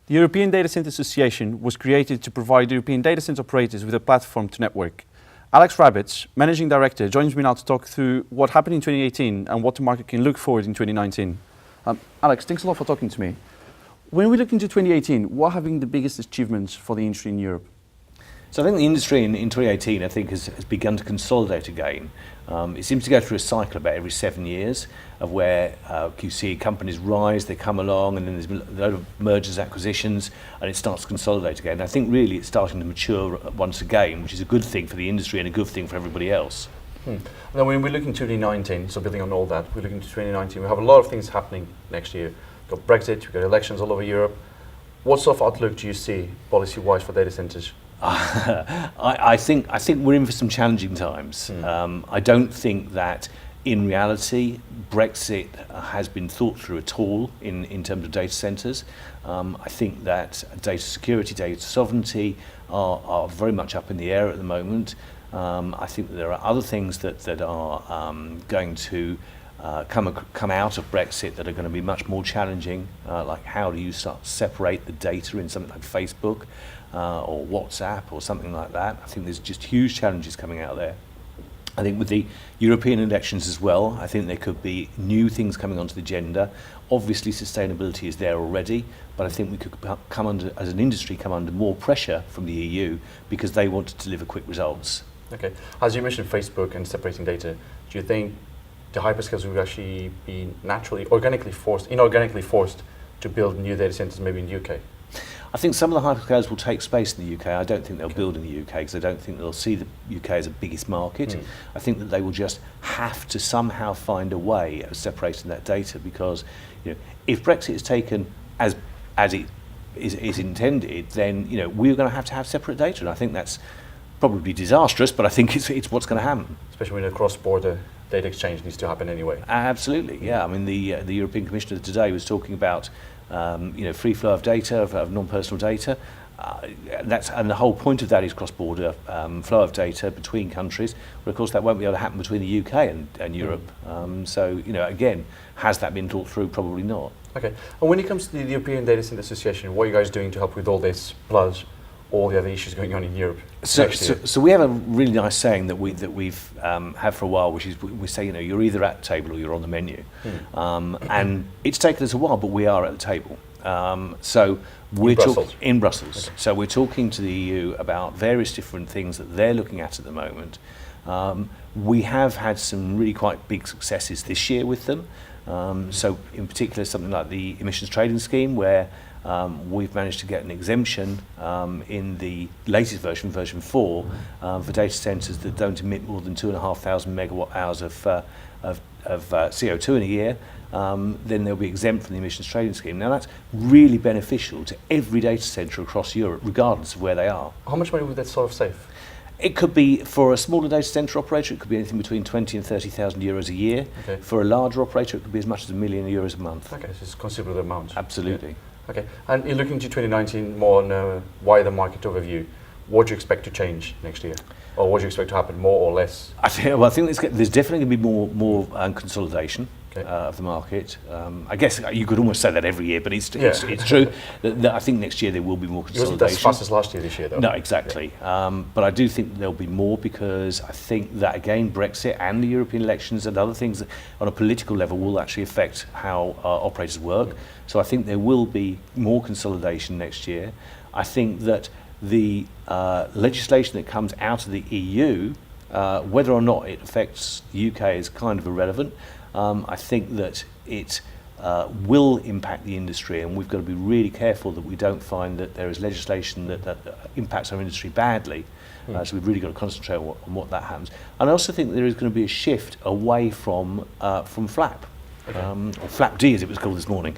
The European Data Center Association was created to provide European data center operators with a platform to network. Alex Rabbetts, Managing Director, joins me now to talk through what happened in 2018 and what the market can look forward in 2019. Alex, thanks a lot for talking to me. When we look into 2018, what have been the biggest achievements for the industry in Europe? So I think the industry in 2018, I think, has begun to consolidate again. It seems to go through a cycle about every 7 years of where you see companies rise, they come along, and then there's a lot of mergers, acquisitions, and it starts to consolidate again. I think really it's starting to mature once again, which is a good thing for the industry and a good thing for everybody else. Now, when we look into 2019, so building on all that, we look into 2019, we have a lot of things happening next year. We've got Brexit, we've got elections all over Europe. What sort of outlook do you see policy-wise for data centers? I think we're in for some challenging times. I don't think that in reality Brexit has been thought through at all in terms of data centres. I think that data security, data sovereignty are very much up in the air at the moment. I think that there are other things that are going to come out of Brexit that are going to be much more challenging, like how do you start to separate the data in something like Facebook or WhatsApp or something like that. I think there's just huge challenges coming out there. I think with the European elections as well, I think there could be new things coming onto the agenda. Obviously sustainability is there already, but I think we could come under, as an industry, come under more pressure from the EU because they want to deliver quick results. Okay, as you mentioned Facebook and separating data, do you think the hyperscalers will actually be inorganically forced to build new data centers maybe in the UK? I think some of the hyperscalers will take space in the UK. I don't think they'll build in the UK because I don't think they'll see the UK as the biggest market. I think that they will just have to somehow find a way of separating that data because, you know, if Brexit is taken as it is intended, then, you know, we're going to have separate data, and I think that's probably disastrous, but I think it's what's going to happen. Especially when a cross-border data exchange needs to happen anyway. Absolutely, yeah. I mean, the European Commissioner today was talking about free flow of data, of non-personal data. And the whole point of that is cross-border flow of data between countries. But of course, that won't be able to happen between the UK and Europe. So, you know, again, has that been thought through? Probably not. Okay. And when it comes to the European Data Center Association, what are you guys doing to help with all this, plus all the other issues going on in Europe? So we have a really nice saying that we've had for a while, which is we say, you know, you're either at the table or you're on the menu. And it's taken us a while, but we are at the table. So we're in Brussels. Okay. So we're talking to the EU about various different things that they're looking at the moment. We have had some really quite big successes this year with them. So in particular, something like the emissions trading scheme, where we've managed to get an exemption in the latest version 4, for data centres that don't emit more than 2,500 megawatt hours of CO2 in a year. Then they'll be exempt from the emissions trading scheme. Now that's really beneficial to every data centre across Europe, regardless of where they are. How much money would that sort of save? It could be, for a smaller data centre operator, it could be anything between 20 and 30,000 euros a year. Okay. For a larger operator, it could be as much as €1 million a month. Okay, so it's a considerable amount. Absolutely. Yeah. Okay, and you're looking to 2019 more on a wider market overview. What do you expect to change next year? Or what do you expect to happen, more or less? I think there's definitely going to be more consolidation. Of the market. I guess you could almost say that every year, but it's true that I think next year there will be more consolidation. It wasn't as fast as last year this year, though. No, exactly. Yeah. But I do think there'll be more because I think that, again, Brexit and the European elections and other things on a political level will actually affect how operators work. So I think there will be more consolidation next year. I think that the legislation that comes out of the EU, whether or not it affects the UK, is kind of irrelevant. I think that it will impact the industry, and we've got to be really careful that we don't find that there is legislation that impacts our industry badly. So we've really got to concentrate on what that happens. And I also think there is going to be a shift away from FLAP, okay. Or FLAP D as it was called this morning.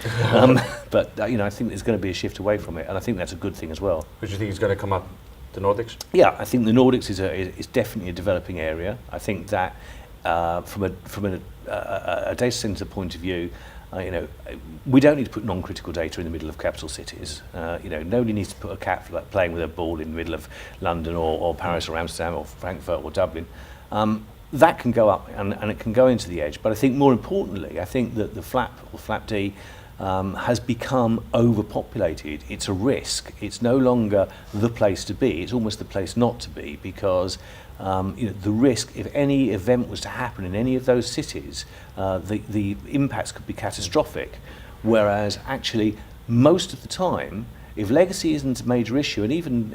But you know, I think there's going to be a shift away from it, and I think that's a good thing as well. Which do you think is going to come up? The Nordics? Yeah, I think the Nordics is definitely a developing area. I think that from a data center point of view, you know, we don't need to put non-critical data in the middle of capital cities. You know, nobody needs to put a cat like playing with a ball in the middle of London or Paris or Amsterdam or Frankfurt or Dublin. That can go up and it can go into the edge. But I think more importantly, I think that the FLAP or FLAP D has become overpopulated. It's a risk. It's no longer the place to be. It's almost the place not to be, because the risk, if any event was to happen in any of those cities, the impacts could be catastrophic. Whereas actually, most of the time, if legacy isn't a major issue, and even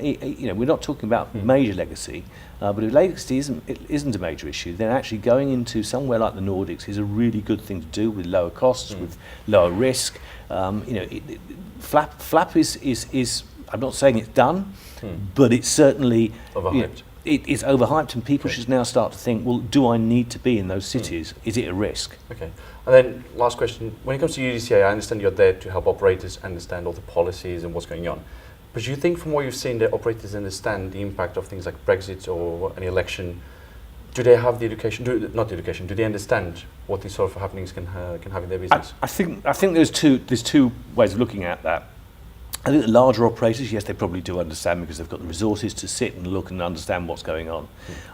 we're not talking about major legacy, but if legacy isn't a major issue, then actually going into somewhere like the Nordics is a really good thing to do, with lower costs, with lower risk. Flap is I'm not saying it's done, but it's certainly overhyped. It's overhyped, and people should now start to think, well, do I need to be in those cities? Is it a risk? Okay. And then last question, when it comes to UDCA, I understand you're there to help operators understand all the policies and what's going on. But do you think from what you've seen that operators understand the impact of things like Brexit or an election? Do they have the education, do they understand what these sort of happenings can have in their business? I think there's two ways of looking at that. I think the larger operators, yes, they probably do understand, because they've got the resources to sit and look and understand what's going on.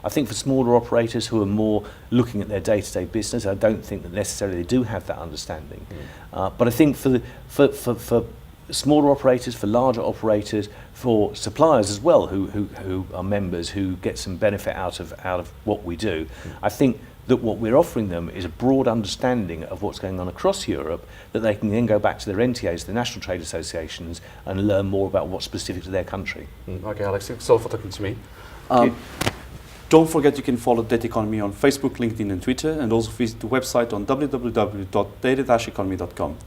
I think for smaller operators who are more looking at their day-to-day business, I don't think that necessarily they do have that understanding. But I think for smaller operators, for larger operators, for suppliers as well, who are members, who get some benefit out of what we do, I think that what we're offering them is a broad understanding of what's going on across Europe, that they can then go back to their NTAs, the National Trade Associations, and learn more about what's specific to their country. Okay, Alex, thanks all for talking to me. Don't forget you can follow Data Economy on Facebook, LinkedIn and Twitter, and also visit the website on www.data-economy.com.